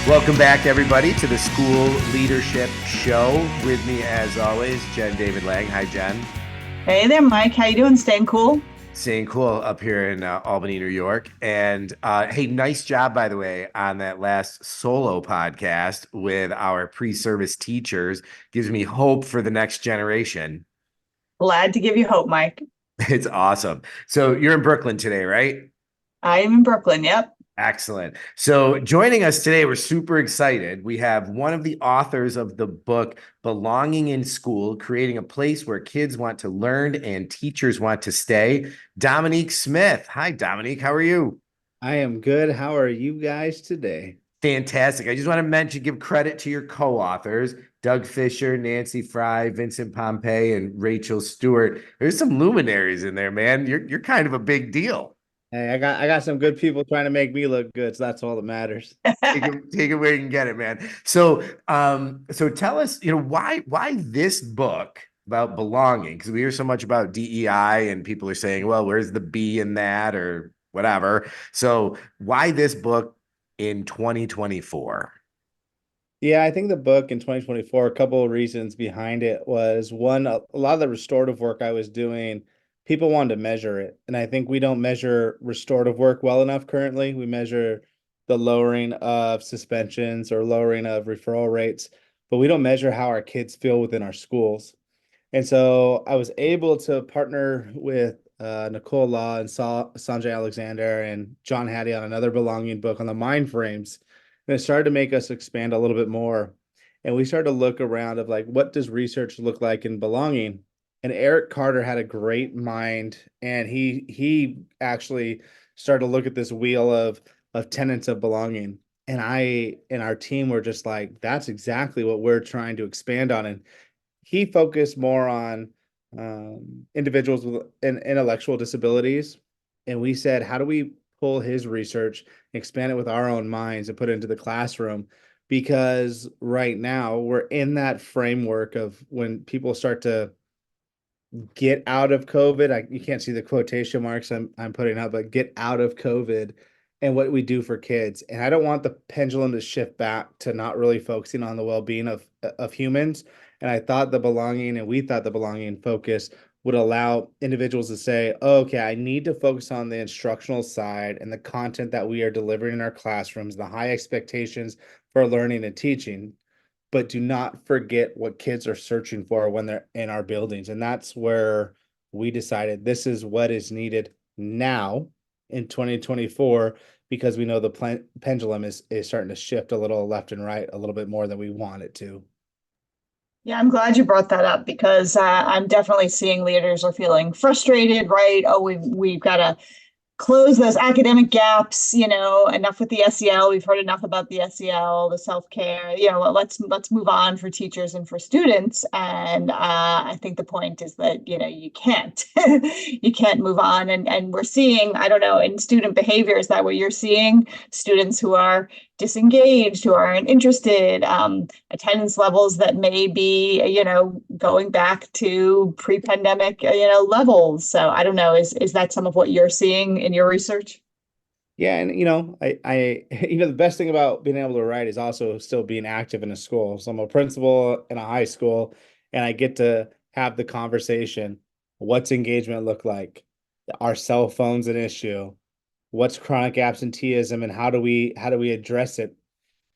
Welcome back, everybody, to the School Leadership Show. With me, as always, Jen David Lang. Hi, Jen. Hey there, Mike. How you doing? Staying cool? Staying cool up here in Albany, New York. And hey, nice job, by the way, on that last solo podcast with our pre-service teachers. Gives me hope for the next generation. Glad to give you hope, Mike. It's awesome. So you're in Brooklyn today, right? I am in Brooklyn. Yep. Excellent. So, joining us today, we're super excited. We have one of the authors of the book, Belonging in School, Creating a Place Where Kids Want to Learn and Teachers Want to Stay, Dominique Smith. Hi, Dominique. How are you? I am good. How are you guys today? Fantastic. I just want to give credit to your co-authors, Doug Fisher, Nancy Fry, Vincent Pompey, and Rachel Stewart. There's some luminaries in there, man. You're kind of a big deal. Hey, I got some good people trying to make me look good, so that's all that matters. Take it where you can get it, man. So tell us, why this book about belonging? Because we hear so much about DEI and people are saying, well, where's the B in that or whatever. So why this book in 2024? Yeah, I think the book in 2024, a couple of reasons behind it was one, a lot of the restorative work I was doing, people wanted to measure it. And I think we don't measure restorative work well enough currently. We measure the lowering of suspensions or lowering of referral rates, but we don't measure how our kids feel within our schools. And so I was able to partner with Nicole Law and Sanjay Alexander and John Hattie on another belonging book on the mind frames. And it started to make us expand a little bit more. And we started to look around of like, what does research look like in belonging? And Eric Carter had a great mind, and he actually started to look at this wheel of tenets of belonging. And I and our team were just like, that's exactly what we're trying to expand on. And he focused more on individuals with intellectual disabilities. And we said, how do we pull his research, expand it with our own minds, and put it into the classroom? Because right now we're in that framework of when people start to get out of COVID. You can't see the quotation marks I'm putting up, but get out of COVID and what we do for kids. And I don't want the pendulum to shift back to not really focusing on the well-being of humans. And I thought the belonging, and we thought the belonging focus would allow individuals to say, oh, okay, I need to focus on the instructional side and the content that we are delivering in our classrooms, the high expectations for learning and teaching, but do not forget what kids are searching for when they're in our buildings. And that's where we decided this is what is needed now in 2024, because we know the pendulum is starting to shift a little left and right a little bit more than we want it to. Yeah, I'm glad you brought that up because I'm definitely seeing leaders are feeling frustrated, right? Oh, we've got to close those academic gaps, enough with the SEL. We've heard enough about the SEL, the self-care, let's move on for teachers and for students. And I think the point is that, you can't, you can't move on. And we're seeing, I don't know, in student behavior, is that what you're seeing? Students who are disengaged, who aren't interested, attendance levels that may be, going back to pre-pandemic, levels. So I don't know, is that some of what you're seeing in your research? Yeah, and the best thing about being able to write is also still being active in a school. So I'm a principal in a high school, and I get to have the conversation. What's engagement look like? Are cell phones an issue? What's chronic absenteeism, and how do we address it?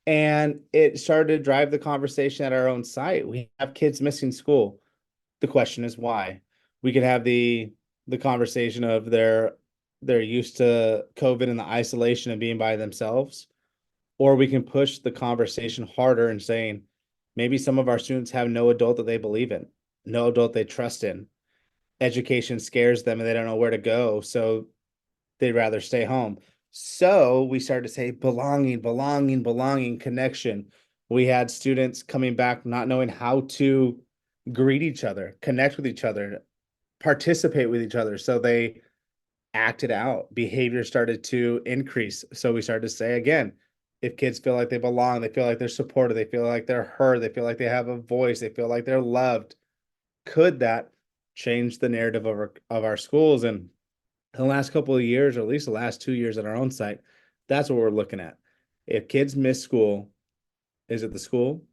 And it started to drive the conversation at our own site. We have kids missing school. The question is why. We could have the conversation of they're used to COVID and the isolation and being by themselves, or we can push the conversation harder and saying maybe some of our students have no adult that they believe in, no adult they trust in. Education scares them and they don't know where to go, so they'd rather stay home. So we started to say belonging, belonging, belonging, connection. We had students coming back not knowing how to greet each other, connect with each other, participate with each other. So they acted out. Behavior started to increase. So we started to say again, if kids feel like they belong, they feel like they're supported, they feel like they're heard, they feel like they have a voice, they feel like they're loved, could that change the narrative of our schools? And the last couple of years, or at least the last 2 years at our own site, that's what we're looking at. If kids miss school, Is it the school?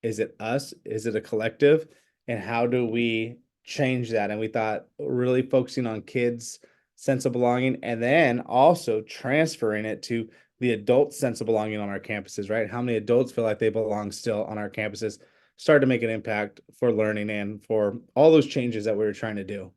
Is it us? Is it a collective? And how do we change that? And we thought really focusing on kids' sense of belonging and then also transferring it to the adult sense of belonging on our campuses, right? How many adults feel like they belong still on our campuses started to make an impact for learning and for all those changes that we were trying to do.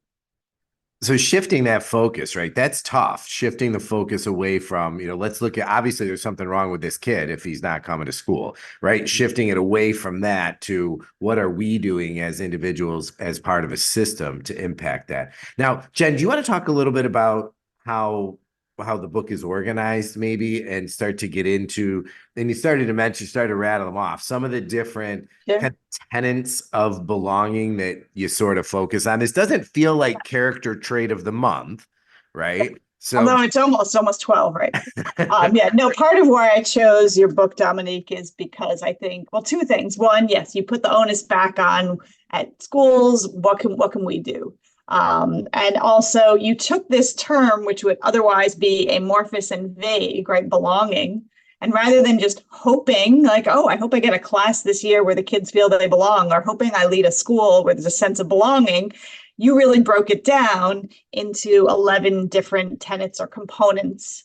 So shifting that focus, right? That's tough. Shifting the focus away from, let's look at, obviously there's something wrong with this kid if he's not coming to school, right? Shifting it away from that to what are we doing as individuals as part of a system to impact that? Now, Jen, do you want to talk a little bit about how the book is organized maybe and start to get into, and you started to rattle them off, some of the different Yeah. kind of tenets of belonging that you sort of focus on. This doesn't feel like character trait of the month, right? Although So it's almost 12, right? Yeah, no, part of why I chose your book, Dominique, is because I think, well, two things. One, yes, you put the onus back on at schools. What can we do? And also you took this term, which would otherwise be amorphous and vague, right? Belonging. And rather than just hoping, like, oh, I hope I get a class this year where the kids feel that they belong, or hoping I lead a school where there's a sense of belonging, you really broke it down into 11 different tenets or components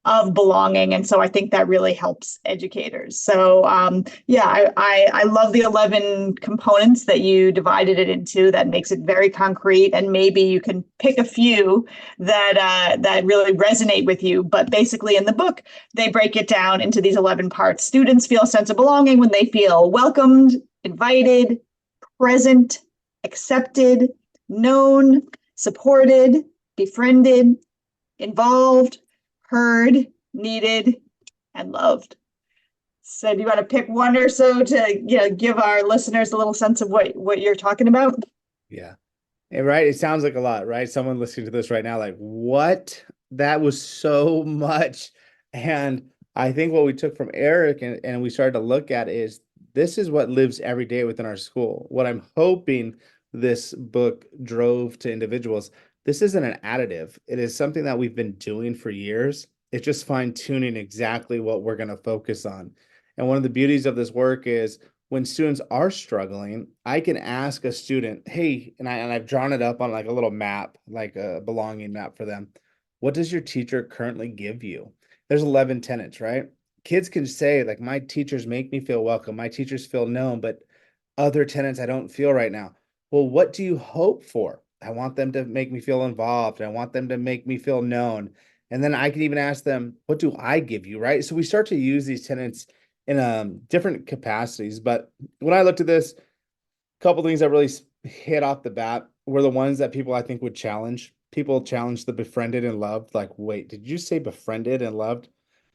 of belonging. And so I think that really helps educators. So yeah, I love the 11 components that you divided it into. That makes it very concrete. And maybe you can pick a few that really resonate with you. But basically in the book, they break it down into these 11 parts. Students feel a sense of belonging when they feel welcomed, invited, present, accepted, known, supported, befriended, involved, heard, needed, and loved. So do you want to pick one or so to give our listeners a little sense of what you're talking about? Yeah. And right, it sounds like a lot, right? Someone listening to this right now, like, what? That was so much. And I think what we took from Eric and we started to look at is this is what lives every day within our school. What I'm hoping this book drove to individuals, this isn't an additive. It is something that we've been doing for years. It's just fine tuning exactly what we're going to focus on. And one of the beauties of this work is when students are struggling, I can ask a student, hey, and I've drawn it up on like a little map, like a belonging map for them. What does your teacher currently give you? There's 11 tenets, right? Kids can say like, my teachers make me feel welcome. My teachers feel known, but other tenets I don't feel right now. Well, what do you hope for? I want them to make me feel involved. I want them to make me feel known. And then I can even ask them, what do I give you, right? So we start to use these tenets in different capacities. But when I looked at this, a couple things that really hit off the bat were the ones that people I think would challenge. People challenge the befriended and loved. Like, wait, did you say befriended and loved?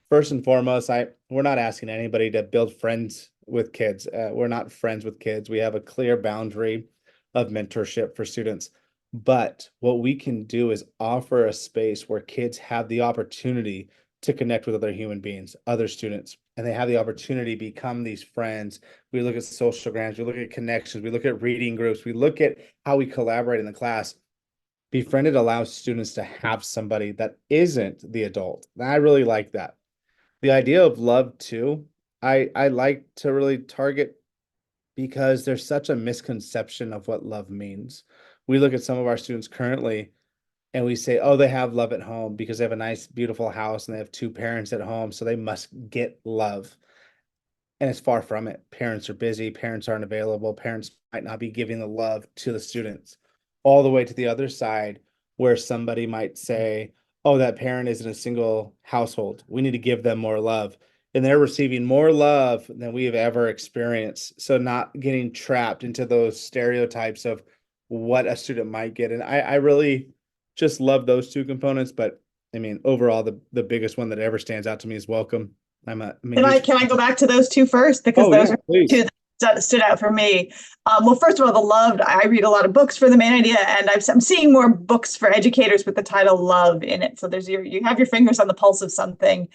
First and foremost, we're not asking anybody to build friends with kids. We're not friends with kids. We have a clear boundary of mentorship for students. But what we can do is offer a space where kids have the opportunity to connect with other human beings, other students, and they have the opportunity to become these friends. We look at social grams, we look at connections, we look at reading groups, we look at how we collaborate in the class. Befriended allows students to have somebody that isn't the adult. And I really like that. The idea of love too, I like to really target because there's such a misconception of what love means. We look at some of our students currently and we say, oh, they have love at home because they have a nice, beautiful house and they have two parents at home, so they must get love. And it's far from it. Parents are busy, parents aren't available, parents might not be giving the love to the students. All the way to the other side, where somebody might say, oh, that parent is in a single household. We need to give them more love. And they're receiving more love than we have ever experienced. So not getting trapped into those stereotypes of what a student might get. And I really just love those two components. But I mean, overall, the biggest one that ever stands out to me is welcome. Can I go back to those two first? Because Oh, those yeah, are please. two that stood out for me. Well, first of all, the loved, I read a lot of books for the main idea, and I'm seeing more books for educators with the title love in it. So you have your fingers on the pulse of something.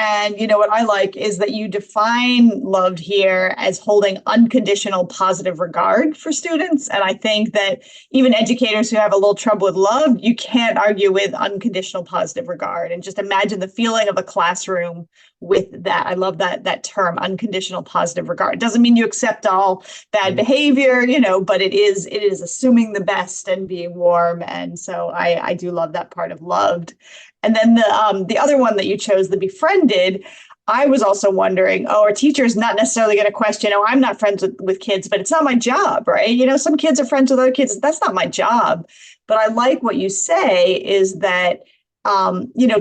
And you know what I like is that you define loved here as holding unconditional positive regard for students. And I think that even educators who have a little trouble with love, you can't argue with unconditional positive regard. And just imagine the feeling of a classroom with that. I love that term, unconditional positive regard. It doesn't mean you accept all bad behavior, but it is assuming the best and being warm. And so I do love that part of loved. And then the other one that you chose, the befriended, I was also wondering, are teachers not necessarily going to question, I'm not friends with kids, but it's not my job, right? Some kids are friends with other kids. That's not my job. But I like what you say is that,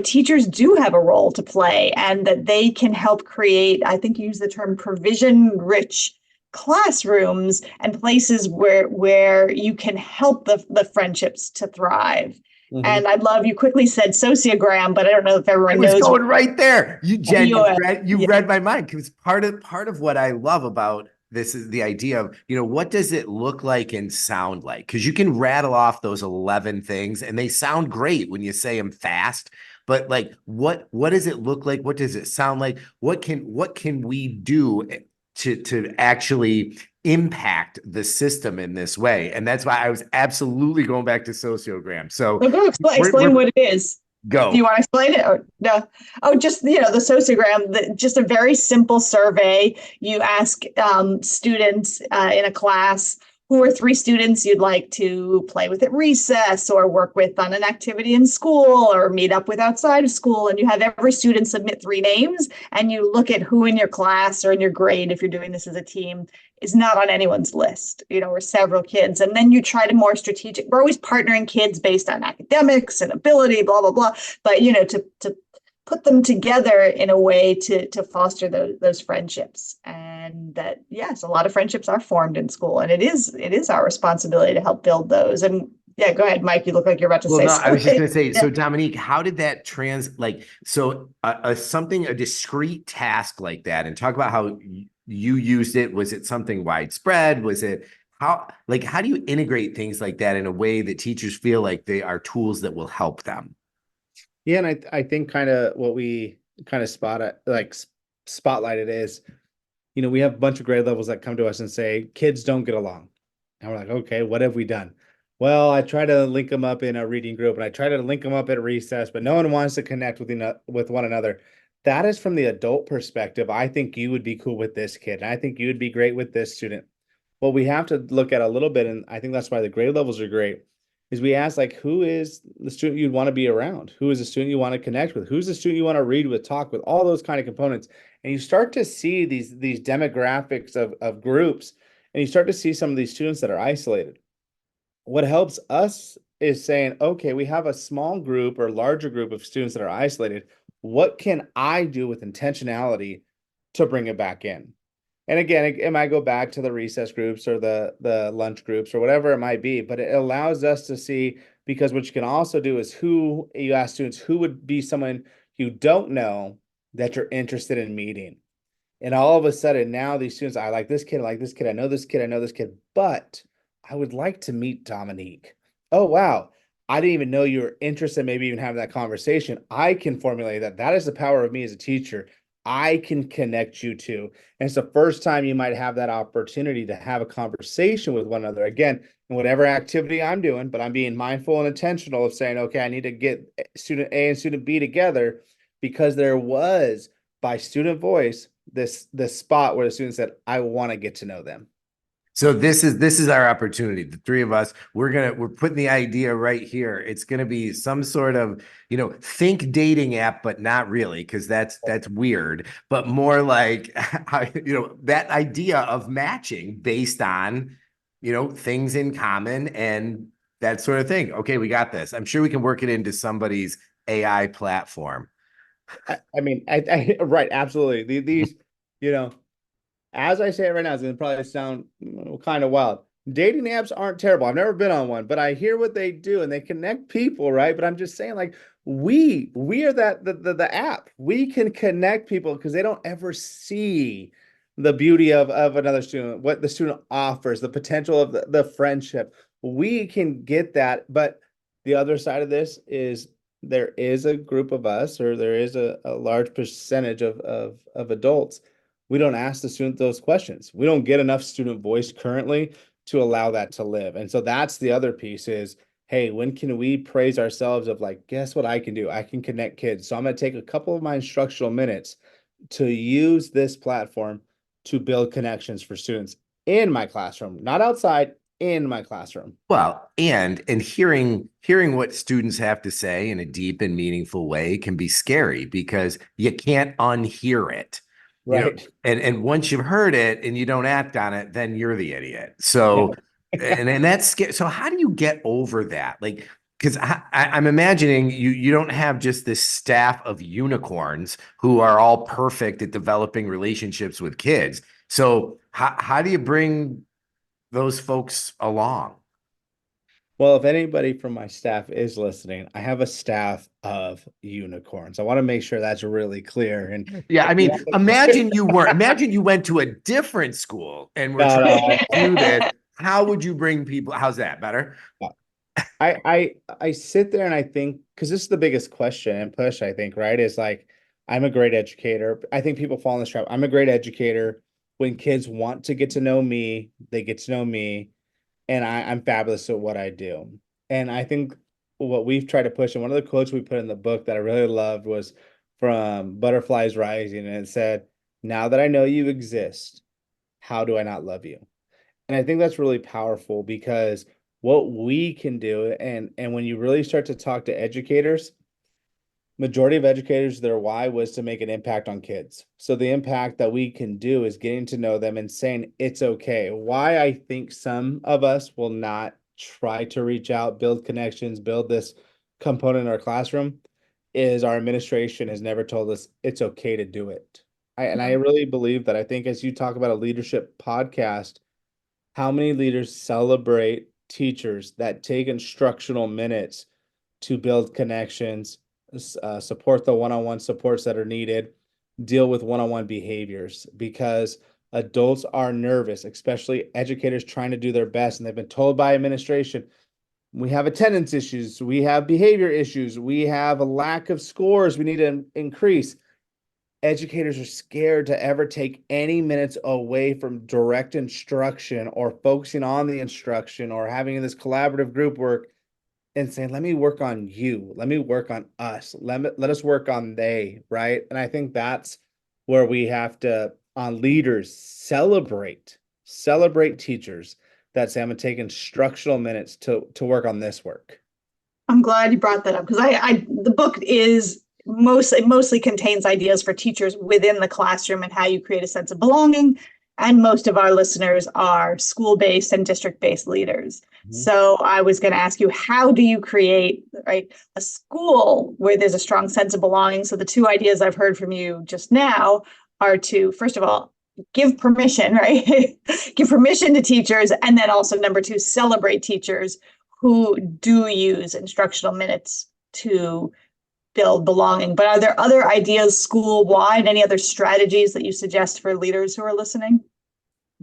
teachers do have a role to play and that they can help create, I think you use the term provision rich classrooms and places where you can help the friendships to thrive. And I love you quickly said sociogram, but I don't know if I everyone was knows. going right there. Jen, you Yeah. read my mind, because part of what I love about this is the idea of, what does it look like and sound like? Because you can rattle off those 11 things and they sound great when you say them fast. But like, what does it look like? What does it sound like? What can we do to actually impact the system in this way? And that's why I was absolutely going back to sociogram. So So go explain what it is. Do you go. want to explain it or no? Oh, just the sociogram, just a very simple survey. You ask students in a class, who are 3 students you'd like to play with at recess or work with on an activity in school or meet up with outside of school. And you have every student submit 3 names and you look at who in your class or in your grade, if you're doing this as a team, is not on anyone's list, or several kids. And then you try to more strategic, we're always partnering kids based on academics and ability, blah, blah, blah. But, to put them together in a way to foster those friendships. And that, yes, a lot of friendships are formed in school, and it is our responsibility to help build those. And yeah, go ahead, Mike. You look like you're about to Well, say no, I was just something. going to say, Yeah. so Dominique, how did that so a discrete task like that, and talk about how you used it. Was it something widespread? Was it how do you integrate things like that in a way that teachers feel like they are tools that will help them? Yeah, and I think kind of what we kind of spotlighted is, we have a bunch of grade levels that come to us and say kids don't get along. And we're like, okay, what have we done? Well, I try to link them up in a reading group and I try to link them up at recess, but no one wants to connect with one another. That is from the adult perspective. I think you would be cool with this kid. And I think you would be great with this student. What we have to look at a little bit, and I think that's why the grade levels are great, is we ask, like, who is the student you'd want to be around? Who is the student you want to connect with? Who's the student you want to read with, talk with, all those kind of components. And you start to see these demographics of groups, and you start to see some of these students that are isolated. What helps us is saying, okay, we have a small group or larger group of students that are isolated. What can I do with intentionality to bring it back in? And again, it might go back to the recess groups or the lunch groups or whatever it might be, but it allows us to see, because what you can also do is you ask students who would be someone you don't know that you're interested in meeting. And all of a sudden now these students, I like this kid, I like this kid, I know this kid, I know this kid, but I would like to meet Dominique. Oh, wow. I didn't even know you were interested, maybe even having that conversation. I can formulate that. That is the power of me as a teacher. I can connect you to. And it's the first time you might have that opportunity to have a conversation with one another. Again, in whatever activity I'm doing, but I'm being mindful and intentional of saying, okay, I need to get student A and student B together, because there was, by student voice, this spot where the student said, I want to get to know them. So this is our opportunity. The 3 of us, we're putting the idea right here. It's gonna be some sort of, think dating app, but not really, because that's weird, but more like that idea of matching based on, things in common and that sort of thing. Okay, we got this. I'm sure we can work it into somebody's AI platform. I mean, right, absolutely. These, you know, as I say it right now, it's going to probably sound kind of wild. Dating apps aren't terrible. I've never been on one, but I hear what they do and they connect people, right? But I'm just saying, like, we are the app. We can connect people because they don't ever see the beauty of another student, what the student offers, the potential of the friendship. We can get that, but the other side of this is there is a group of us, or there is a large percentage of adults, we don't ask the student those questions. We don't get enough student voice currently to allow that to live. And so that's the other piece is, hey, when can we praise ourselves of like, guess what I can do? I can connect kids. So I'm going to take a couple of my instructional minutes to use this platform to build connections for students in my classroom, not outside, in my classroom. Well, and hearing what students have to say in a deep and meaningful way can be scary because you can't unhear it. You know, Right. and once you've heard it and you don't act on it, then you're the idiot. Yeah. So and that's scary. So how do you get over that? Like, because I'm imagining you don't have just this staff of unicorns who are all perfect at developing relationships with kids. So how do you bring those folks along? Well, if anybody from my staff is listening, I have a staff of unicorns. I want to make sure that's really clear. And Yeah, if I you mean, want to- imagine you weren't, imagine you went to a different school and were no, trying no, to do this. How would you bring people? How's that better? I sit there and I think, because this is the biggest question and push, I think, right? Is like, I'm a great educator. I think people fall in this trap. I'm a great educator. When kids want to get to know me, they get to know me, and I'm fabulous at what I do. And I think what we've tried to push, and one of the quotes we put in the book that I really loved was from Butterflies Rising, and it said, "Now that I know you exist, how do I not love you?" And I think that's really powerful because what we can do, and when you really start to talk to educators, majority of educators, their why was to make an impact on kids. So the impact that we can do is getting to know them and saying it's okay. Why I think some of us will not try to reach out, build connections, build this component in our classroom is our administration has never told us it's okay to do it. And I really believe that. I think as you talk about a leadership podcast, how many leaders celebrate teachers that take instructional minutes to build connections, support the one-on-one supports that are needed, deal with one-on-one behaviors? Because adults are nervous, especially educators trying to do their best, and they've been told by administration, we have attendance issues, we have behavior issues, we have a lack of scores we need to increase. Educators are scared to ever take any minutes away from direct instruction or focusing on the instruction or having this collaborative group work and saying, let me work on you, let me work on us, let us work on they, right? And I think that's where we have to, on leaders, celebrate teachers that say, I'm gonna take instructional minutes to work on this work. I'm glad you brought that up because the book is mostly contains ideas for teachers within the classroom and how you create a sense of belonging. And most of our listeners are school-based and district-based leaders. Mhm. So I was going to ask you, how do you create, right, a school where there's a strong sense of belonging? So the two ideas I've heard from you just now are to, first of all, give permission, right? Give permission to teachers, and then also number two, celebrate teachers who do use instructional minutes to build belonging. But are there other ideas school wide, any other strategies that you suggest for leaders who are listening?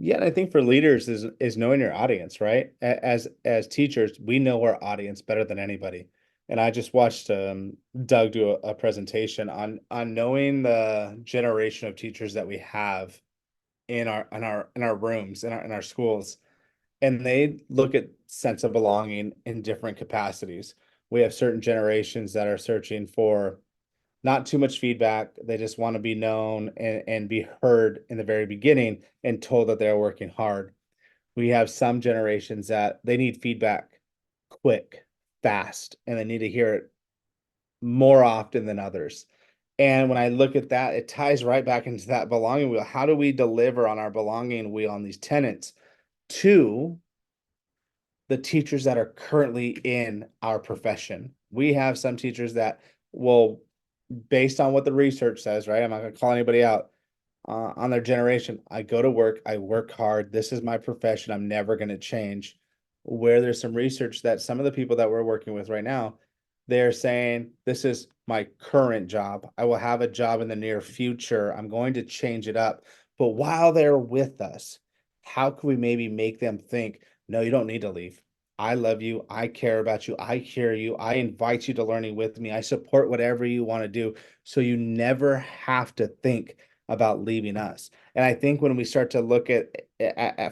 Yeah, and I think for leaders is knowing your audience, right? As teachers, we know our audience better than anybody. And I just watched Doug do a presentation on knowing the generation of teachers that we have in our rooms in our schools, and they look at sense of belonging in different capacities. We have certain generations that are searching for not too much feedback. They just want to be known and be heard in the very beginning and told that they're working hard. We have some generations that they need feedback quick, fast, and they need to hear it more often than others. And when I look at that, it ties right back into that belonging wheel. How do we deliver on our belonging wheel on these tenants to the teachers that are currently in our profession? We have some teachers that will, based on what the research says, right? I'm not going to call anybody out on their generation. I go to work, I work hard. This is my profession. I'm never going to change. Where there's some research that some of the people that we're working with right now, they're saying, this is my current job. I will have a job in the near future. I'm going to change it up. But while they're with us, how can we maybe make them think, no, you don't need to leave. I love you. I care about you. I hear you. I invite you to learning with me. I support whatever you want to do. So you never have to think about leaving us. And I think when we start to look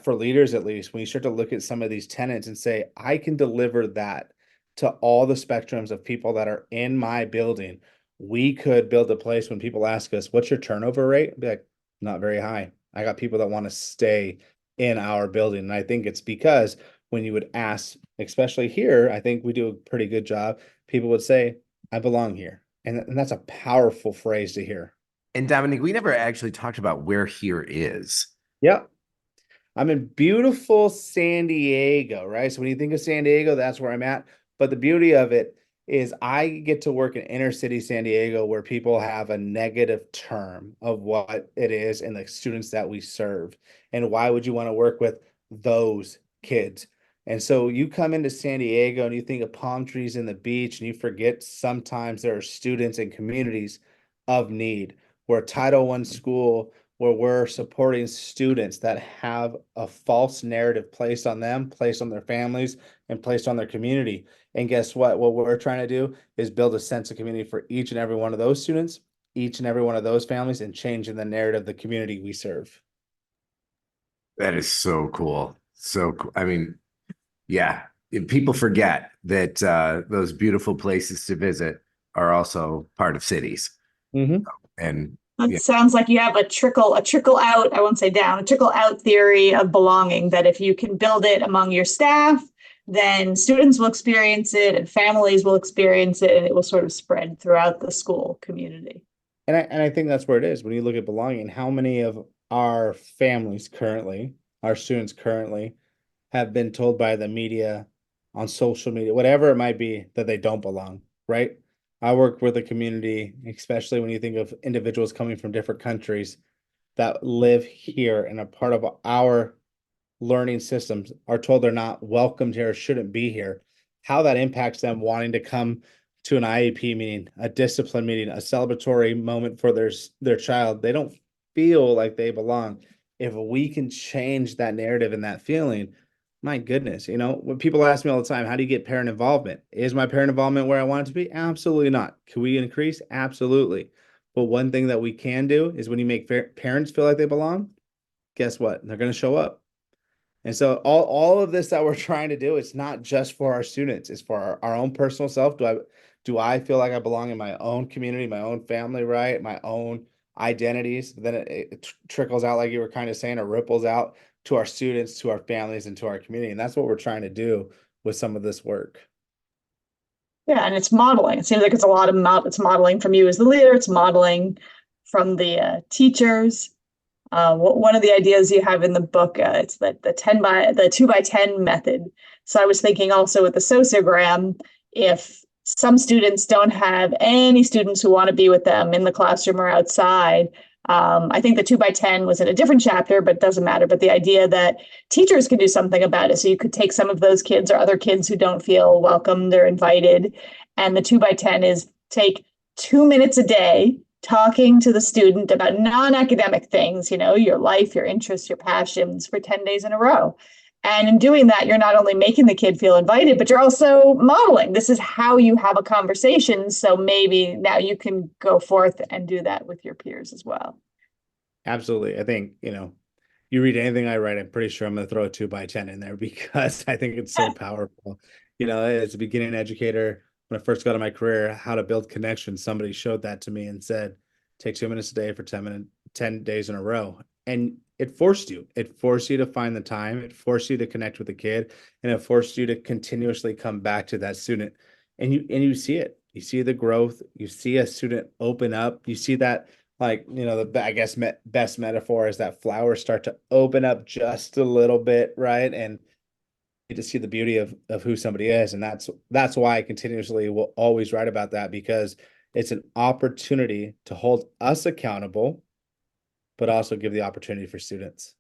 for leaders, at least, when you start to look at some of these tenets and say, I can deliver that to all the spectrums of people that are in my building, we could build a place when people ask us, what's your turnover rate? I'd be like, not very high. I got people that want to stay in our building. And I think it's because when you would ask, especially here, I think we do a pretty good job. People would say, I belong here. And that's a powerful phrase to hear. And Dominic, we never actually talked about where here is. Yeah. I'm in beautiful San Diego, right? So when you think of San Diego, that's where I'm at. But the beauty of it is I get to work in inner city San Diego where people have a negative term of what it is and the students that we serve. And why would you want to work with those kids? And so you come into San Diego and you think of palm trees and the beach, and you forget sometimes there are students and communities of need. We're a Title I school where we're supporting students that have a false narrative placed on them, placed on their families, and placed on their community. And guess what? What we're trying to do is build a sense of community for each and every one of those students, each and every one of those families, and changing the narrative of the community we serve. That is so cool. So cool. I mean, yeah, people forget that those beautiful places to visit are also part of cities. Mm-hmm. And It yeah, sounds like you have a trickle out, I won't say down, a trickle out theory of belonging, that if you can build it among your staff, then students will experience it and families will experience it, and it will sort of spread throughout the school community. And I think that's where it is. When you look at belonging, how many of our families currently, our students currently, have been told by the media, on social media, whatever it might be, that they don't belong, right? I work with a community, especially when you think of individuals coming from different countries that live here and are part of our learning systems, are told they're not welcomed here, shouldn't be here, how that impacts them wanting to come to an IEP meeting, a discipline meeting, a celebratory moment for their child. They don't feel like they belong. If we can change that narrative and that feeling, my goodness, when people ask me all the time, how do you get parent involvement? Is my parent involvement where I want it to be? Absolutely not. Can we increase? Absolutely. But one thing that we can do is when you make parents feel like they belong, guess what? They're going to show up. And so all of this that we're trying to do, it's not just for our students, it's for our own personal self. Do I feel like I belong in my own community, my own family, right? My own identities. Then it trickles out, like you were kind of saying, or ripples out to our students, to our families, and to our community. And that's what we're trying to do with some of this work. Yeah, and it's modeling. It seems like it's a lot of it's modeling from you as the leader. It's modeling from the teachers. One of the ideas you have in the book, it's the 2 by 10 method. So I was thinking also with the sociogram, if some students don't have any students who want to be with them in the classroom or outside, I think the 2 by 10 was in a different chapter, but it doesn't matter. But the idea that teachers could do something about it. So you could take some of those kids or other kids who don't feel welcome, they're invited. And the 2 by 10 is take 2 minutes a day talking to the student about non-academic things, your life, your interests, your passions for 10 days in a row. And in doing that, you're not only making the kid feel invited, but you're also modeling. This is how you have a conversation. So maybe now you can go forth and do that with your peers as well. Absolutely. I think, you read anything I write, I'm pretty sure I'm going to throw a 2 by 10 in there because I think it's so powerful. As a beginning educator, when I first got in my career, how to build connections, somebody showed that to me and said, take 2 minutes a day for 10 days in a row. And it forced you to find the time. It forced you to connect with the kid, and it forced you to continuously come back to that student. And you see it, you see the growth, you see a student open up, you see that, like, I guess best metaphor is that flowers start to open up just a little bit, right? And you to see the beauty of who somebody is. And that's why I continuously will always write about that, because it's an opportunity to hold us accountable, but also give the opportunity for students.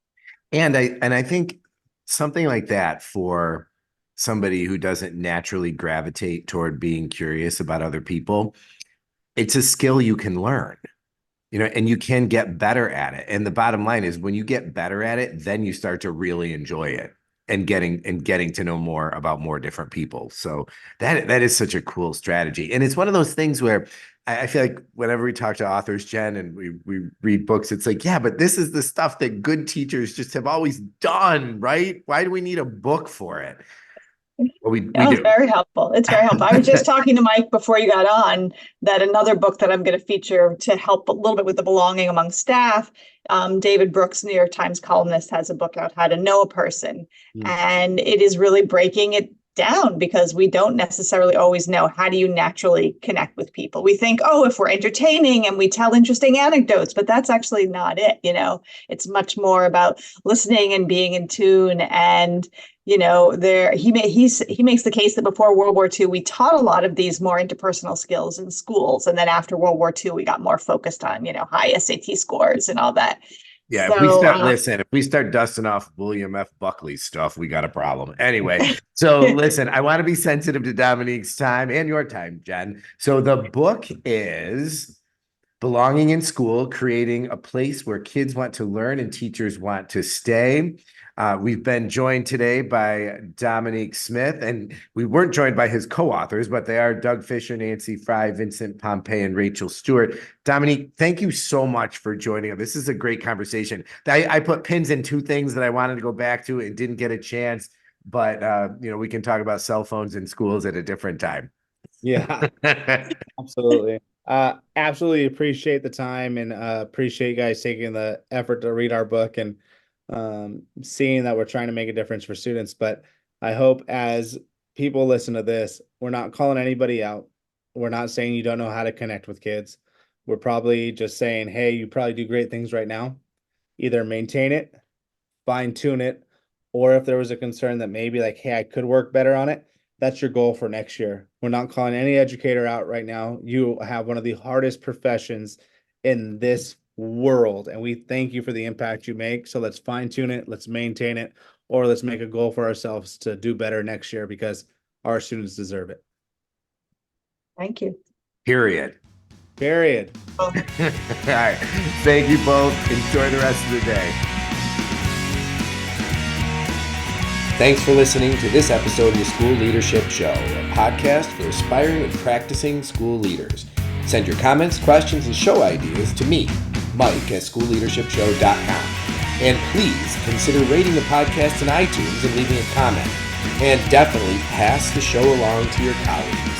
and I think something like that for somebody who doesn't naturally gravitate toward being curious about other people, it's a skill you can learn. And you can get better at it. And the bottom line is when you get better at it, then you start to really enjoy it. and getting to know more about more different people. So that is such a cool strategy. And it's one of those things where I feel like whenever we talk to authors, Jen, and we read books, it's like, yeah, but this is the stuff that good teachers just have always done, right? Why do we need a book for it? Well, we Oh, do. very helpful. It's very helpful. I was just talking to Mike before you got on that another book that I'm going to feature to help a little bit with the belonging among staff. David Brooks, New York Times columnist, has a book out, How to Know a Person. And it is really breaking it down because we don't necessarily always know how do you naturally connect with people. We think, oh, if we're entertaining and we tell interesting anecdotes, but that's actually not it. It's much more about listening and being in tune. And he makes the case that before World War II, we taught a lot of these more interpersonal skills in schools, and then after World War II, we got more focused on high SAT scores and all that. Yeah, So, if we start dusting off William F. Buckley's stuff, we got a problem. Anyway, so listen, I want to be sensitive to Dominique's time and your time, Jen. So the book is Belonging in School, Creating a Place Where Kids Want to Learn and Teachers Want to Stay. We've been joined today by Dominique Smith, and we weren't joined by his co-authors, but they are Doug Fisher, Nancy Fry, Vincent Pompey, and Rachel Stewart. Dominique, thank you so much for joining us. This is a great conversation. I put pins in two things that I wanted to go back to and didn't get a chance, but we can talk about cell phones in schools at a different time. Yeah, absolutely. Absolutely appreciate the time and appreciate you guys taking the effort to read our book and seeing that we're trying to make a difference for students. But I hope as people listen to this, we're not calling anybody out. We're not saying you don't know how to connect with kids. We're probably just saying, hey, you probably do great things right now. Either maintain it, fine tune it, or if there was a concern that maybe like, hey, I could work better on it, that's your goal for next year. We're not calling any educator out right now. You have one of the hardest professions in this world, and we thank you for the impact you make. So let's fine tune it, let's maintain it, or let's make a goal for ourselves to do better next year because our students deserve it. thank you. Period. Oh. All right. Thank you both. Enjoy the rest of the day. Thanks for listening to this episode of the School Leadership Show, a podcast for aspiring and practicing school leaders. Send your comments, questions, and show ideas to me, Mike, at schoolleadershipshow.com. And please consider rating the podcast in iTunes and leaving a comment. And definitely pass the show along to your colleagues.